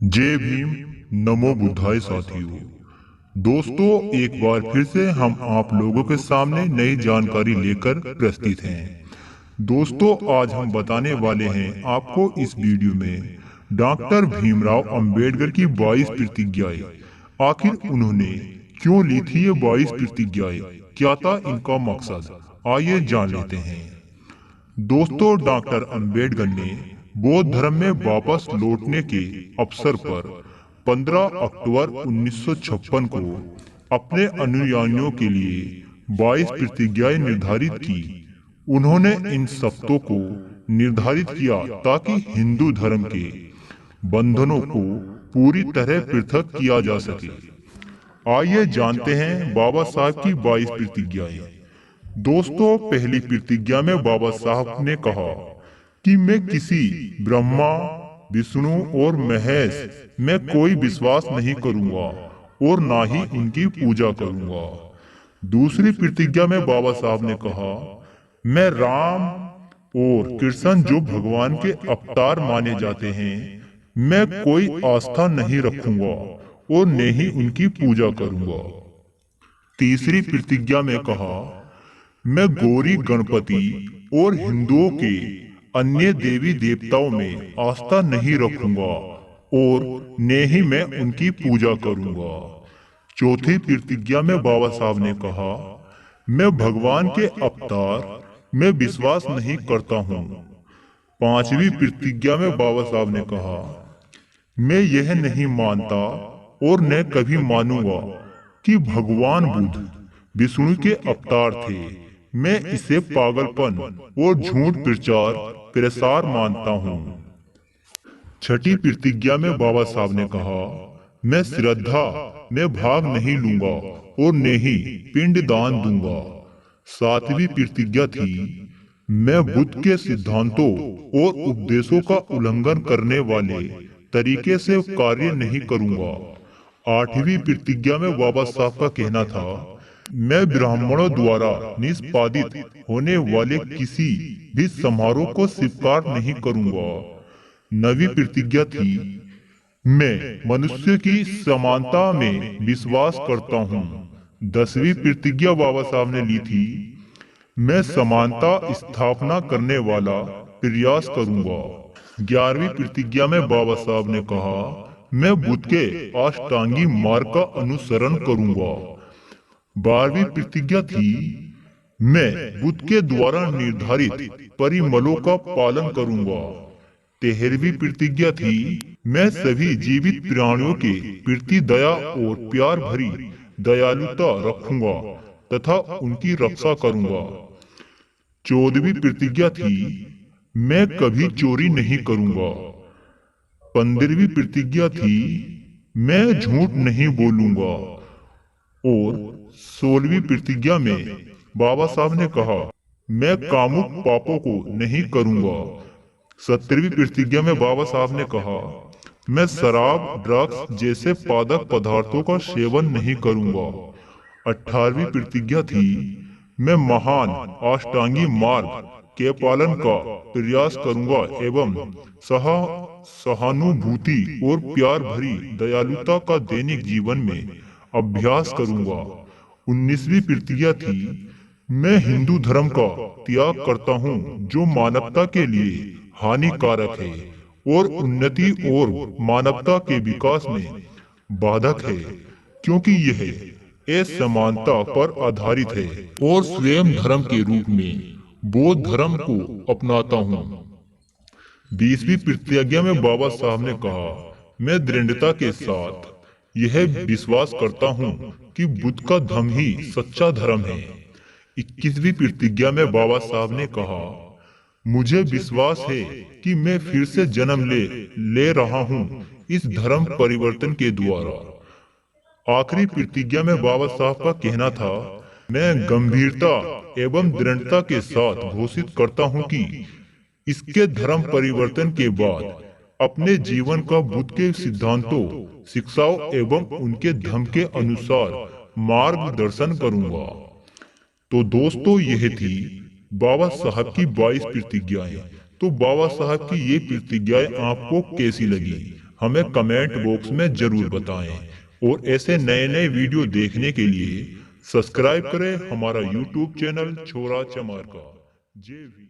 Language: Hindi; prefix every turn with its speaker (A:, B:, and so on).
A: जय भीम। नमो बुद्धाय साथियों। दोस्तों, एक बार फिर से हम आप लोगों के सामने नई जानकारी लेकर प्रस्तुत हैं। दोस्तों, आज हम बताने वाले हैं आपको इस वीडियो में डॉक्टर भीमराव अंबेडकर की 22 प्रतिज्ञाएं। आखिर उन्होंने क्यों ली थी ये 22 प्रतिज्ञाएं? क्या था इनका मकसद? आइए जान लेते हैं। दोस्तों, डॉक्टर अंबेडकर ने बौद्ध धर्म में वापस लौटने के अवसर पर 15 अक्टूबर 1956 को अपने अनुयायियों के लिए 22 प्रतिज्ञाएं निर्धारित की। उन्होंने इन शब्दों को निर्धारित किया ताकि हिंदू धर्म के बंधनों को पूरी तरह पृथक किया जा सके। आइए जानते हैं बाबा साहब की 22 प्रतिज्ञाएं। दोस्तों, पहली प्रतिज्ञा में बाबा साहब ने कहा कि मैं किसी ब्रह्मा, विष्णु और महेश में कोई विश्वास नहीं करूंगा और ना ही उनकी पूजा करूंगा। दूसरी प्रतिज्ञा में बाबा साहब ने कहा, मैं राम और कृष्ण जो भगवान के अवतार माने जाते हैं, मैं कोई आस्था नहीं रखूंगा और न ही उनकी पूजा करूंगा। तीसरी प्रतिज्ञा में कहा, मैं गौरी गणपति और हिंदुओं के अन्य देवी देवताओं में आस्था नहीं रखूंगा और न ही मैं उनकी पूजा करूंगा। चौथी प्रतिज्ञा में बाबा साहब ने कहा, मैं भगवान के अवतार में विश्वास नहीं करता हूँ। पांचवी प्रतिज्ञा में बाबा साहब ने कहा, मैं यह नहीं मानता और न कभी मानूंगा कि भगवान बुद्ध विष्णु के अवतार थे। मैं इसे पागलपन और झूठ प्रसार मानता हूँ। छठी प्रतिज्ञा में बाबा साहब ने कहा, मैं श्रद्धा में भाग नहीं लूंगा और न ही पिंड दान दूंगा। सातवीं प्रतिज्ञा थी, मैं बुद्ध के सिद्धांतों और उपदेशों का उल्लंघन करने वाले तरीके से कार्य नहीं करूंगा। आठवीं प्रतिज्ञा में बाबा साहब का कहना था, मैं ब्राह्मणों द्वारा निष्पादित होने वाले किसी भी समारोह को स्वीकार नहीं करूंगा। नवीं प्रतिज्ञा थी, मैं मनुष्य की समानता में विश्वास करता हूँ। 10वीं प्रतिज्ञा बाबा साहब ने ली थी, मैं समानता स्थापना करने वाला प्रयास करूंगा। 11वीं प्रतिज्ञा में बाबा साहब ने कहा, मैं बुद्ध के अष्टांगी मार्ग का अनुसरण करूंगा। 12वीं प्रतिज्ञा थी, मैं बुद्ध के द्वारा निर्धारित परिमलों का पालन करूंगा। 13वीं प्रतिज्ञा थी, मैं सभी जीवित प्राणियों के प्रति दया और प्यार भरी दयालुता रखूंगा तथा उनकी रक्षा करूंगा। 14वीं प्रतिज्ञा थी, मैं कभी चोरी नहीं करूंगा। 15वीं प्रतिज्ञा थी, मैं झूठ नहीं बोलूंगा। और 16वीं प्रतिज्ञा में बाबा साहब ने कहा, मैं कामुक पापों को नहीं करूंगा। 17वीं प्रतिज्ञा में बाबा साहब ने कहा, मैं शराब, ड्रग्स जैसे पादक पदार्थों का सेवन नहीं करूंगा। 18वीं प्रतिज्ञा थी, मैं महान अष्टांगी मार्ग के पालन का प्रयास करूंगा एवं सहानुभूति और प्यार भरी दयालुता का दैनिक जीवन में अभ्यास करूंगा। 19वीं प्रतिज्ञा थी, मैं हिंदू धर्म का त्याग करता हूँ जो मानवता के लिए हानिकारक है और उन्नति और मानवता के विकास में बाधक है, क्योंकि यह असमानता पर आधारित है और स्वयं धर्म के रूप में बौद्ध धर्म को अपनाता हूँ। 20वीं प्रतिज्ञा में बाबा साहब ने कहा, मैं दृढ़ता के साथ यह विश्वास करता हूँ कि बुद्ध का धर्म ही सच्चा धर्म है। 21वीं प्रतिज्ञा में बाबा साहब ने कहा, मुझे विश्वास है कि मैं फिर से जन्म ले रहा हूँ इस धर्म परिवर्तन के द्वारा। आखिरी प्रतिज्ञा में बाबा साहब का कहना था, मैं गंभीरता एवं दृढ़ता के साथ घोषित करता हूँ कि इसके धर्म परिवर्तन के बाद अपने जीवन का बुद्ध के सिद्धांतों, शिक्षाओं एवं उनके धर्म के अनुसार मार्गदर्शन करूंगा। तो दोस्तों, यह थी बाबा साहब की 22 प्रतिज्ञाएं। तो बाबा साहब की ये प्रतिज्ञाएं आपको कैसी लगी? हमें कमेंट बॉक्स में जरूर बताएं। और ऐसे नए नए वीडियो देखने के लिए सब्सक्राइब करें हमारा यूट्यूब चैनल छोरा चमार का। जय भीम।